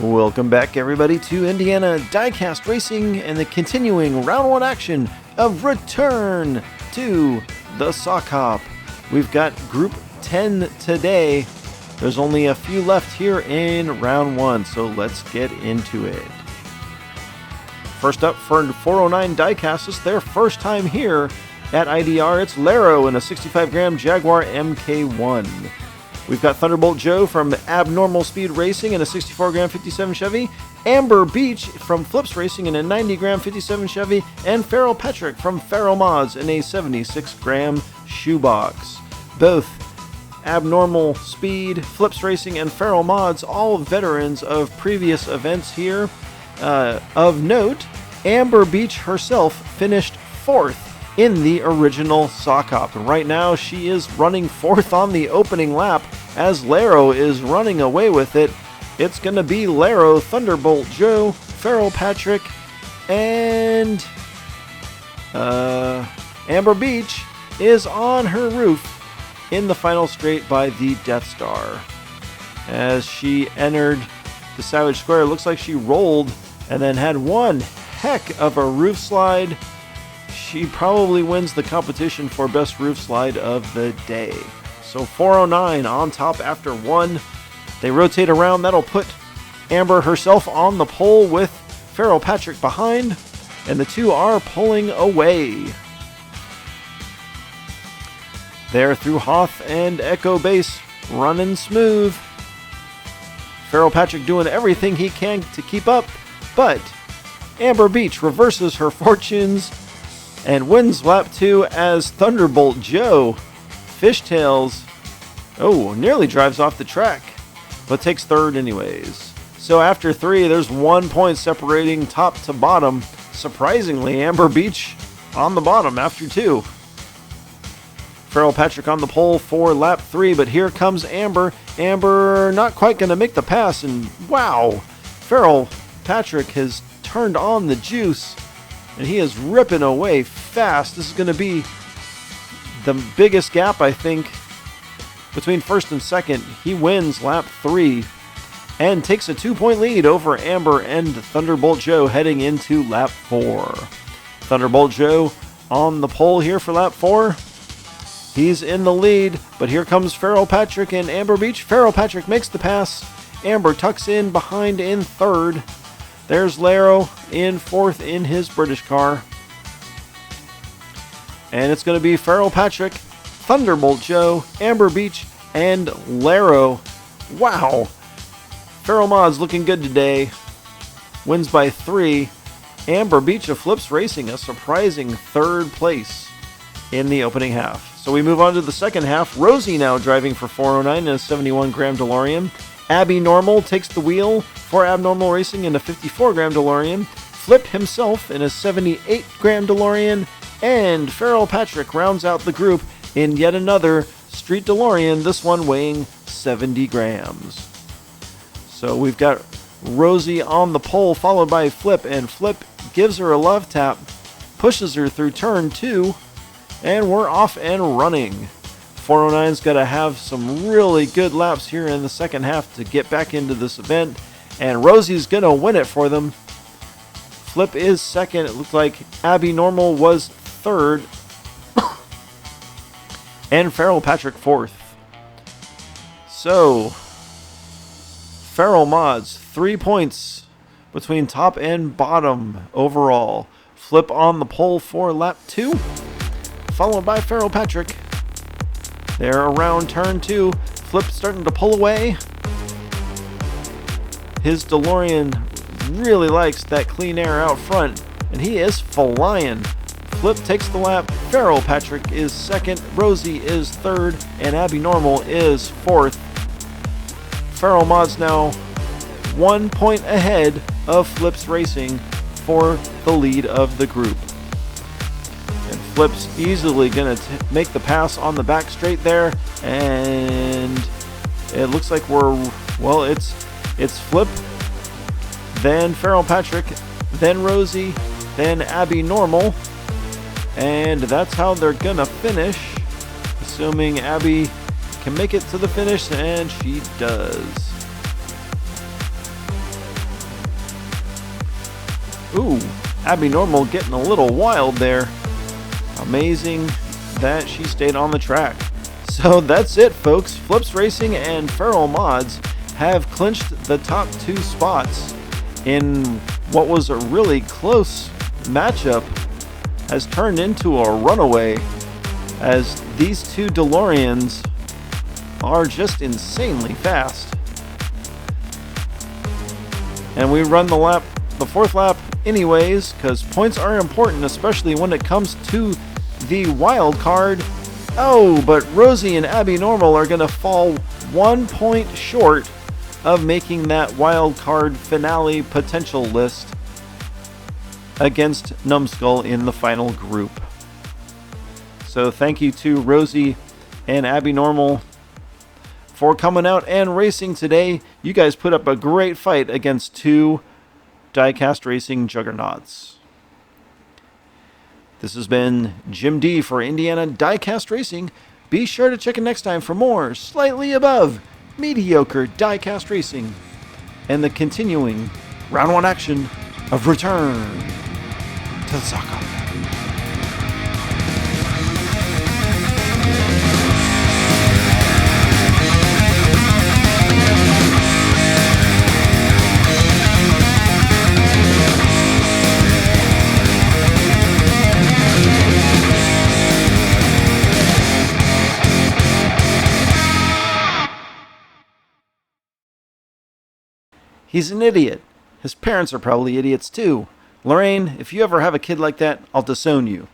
Welcome back, everybody, to Indiana Diecast Racing and the continuing round 1 action of Return to the Sock Hop. We've got Group 10 today. There's only a few left here in round 1, so let's get into it. First up for 409 Diecast, it's their first time here at IDR. It's Laro in a 65-gram Jaguar MK1. We've got Thunderbolt Joe from Abnormal Speed Racing in a 64-gram 57 Chevy, Amber Beach from Flips Racing in a 90-gram 57 Chevy, and Farrell Patrick from Farrell Mods in a 76-gram shoebox. Both Abnormal Speed, Flips Racing, and Farrell Mods, all veterans of previous events here. Of note, Amber Beach herself finished 4th in the original Sock Hop. And right now she is running 4th on the opening lap as Laro is running away with it. It's going to be Laro, Thunderbolt Joe, Farrell Patrick, and Amber Beach is on her roof in the final straight by the Death Star. As she entered the Savage Square, it looks like she rolled and then had one heck of a roof slide. She probably wins the competition for best roof slide of the day. So 409 on top after 1. They rotate around. That'll put Amber herself on the pole with Farrell Patrick behind. And the two are pulling away. There through Hoth and Echo Base, running smooth. Farrell Patrick doing everything he can to keep up. But Amber Beach reverses her fortunes and wins lap 2 as Thunderbolt Joe fishtails. Nearly drives off the track, but takes 3rd anyways. So after 3, there's 1 point separating top to bottom. Surprisingly, Amber Beach on the bottom after 2. Farrell Patrick on the pole for lap 3, but here comes Amber. Amber not quite going to make the pass, and wow, Farrell Patrick has turned on the juice. And he is ripping away fast. This is going to be the biggest gap, I think, between 1st and 2nd. He wins lap 3 and takes a 2-point lead over Amber and Thunderbolt Joe heading into lap 4. Thunderbolt Joe on the pole here for lap 4. He's in the lead, but here comes Farrell Patrick and Amber Beach. Farrell Patrick makes the pass. Amber tucks in behind in 3rd. There's Laro in 4th in his British car. And it's going to be Farrell Patrick, Thunderbolt Joe, Amber Beach, and Laro. Wow. Farrell Mods looking good today. Wins by 3. Amber Beach of Flips Racing, a surprising 3rd place in the opening half. So we move on to the second half. Rosie now driving for 409 in a 71-gram Delorean. Abby Normal takes the wheel for Abnormal Racing in a 54-gram Delorean. Flip himself in a 78-gram Delorean. And Farrell Patrick rounds out the group in yet another Street Delorean, this one weighing 70 grams. So we've got Rosie on the pole, followed by Flip, and Flip gives her a love tap, pushes her through turn 2, and we're off and running. 409's got to have some really good laps here in the second half to get back into this event, and Rosie's going to win it for them. Flip is 2nd. It looks like Abby Normal was 3rd, and Farrell Patrick 4th. So, Farrell Mods, 3 points between top and bottom overall. Flip on the pole for lap 2, followed by Farrell Patrick. They're around turn 2. Flip starting to pull away. His DeLorean really likes that clean air out front, and he is flying. Flip takes the lap. Farrell Patrick is 2nd. Rosie is 3rd, and Abby Normal is 4th. Farrell Mods now 1 point ahead of Flip's Racing for the lead of the group. And Flip's easily going to make the pass on the back straight there. And it looks like it's Flip, then Farrell Patrick, then Rosie, then Abby Normal. And that's how they're going to finish, assuming Abby can make it to the finish, and she does. Ooh, Abby Normal getting a little wild there. Amazing that she stayed on the track. So that's it, folks. Flips Racing and Feral Mods have clinched the top 2 spots in what was a really close matchup. Has turned into a runaway as these 2 DeLoreans are just insanely fast. And we run the 4th lap anyways, because points are important, especially when it comes to the wild card. Oh, but Rosie and Abby Normal are going to fall 1 point short of making that wild card finale potential list against Numbskull in the final group. So thank you to Rosie and Abby Normal for coming out and racing today. You guys put up a great fight against 2 diecast racing juggernauts. This has been Jim D for Indiana Diecast Racing. Be sure to check in next time for more slightly above mediocre diecast racing and the continuing round 1 action of Return to the Soccer. He's an idiot. His parents are probably idiots too. Lorraine, if you ever have a kid like that, I'll disown you.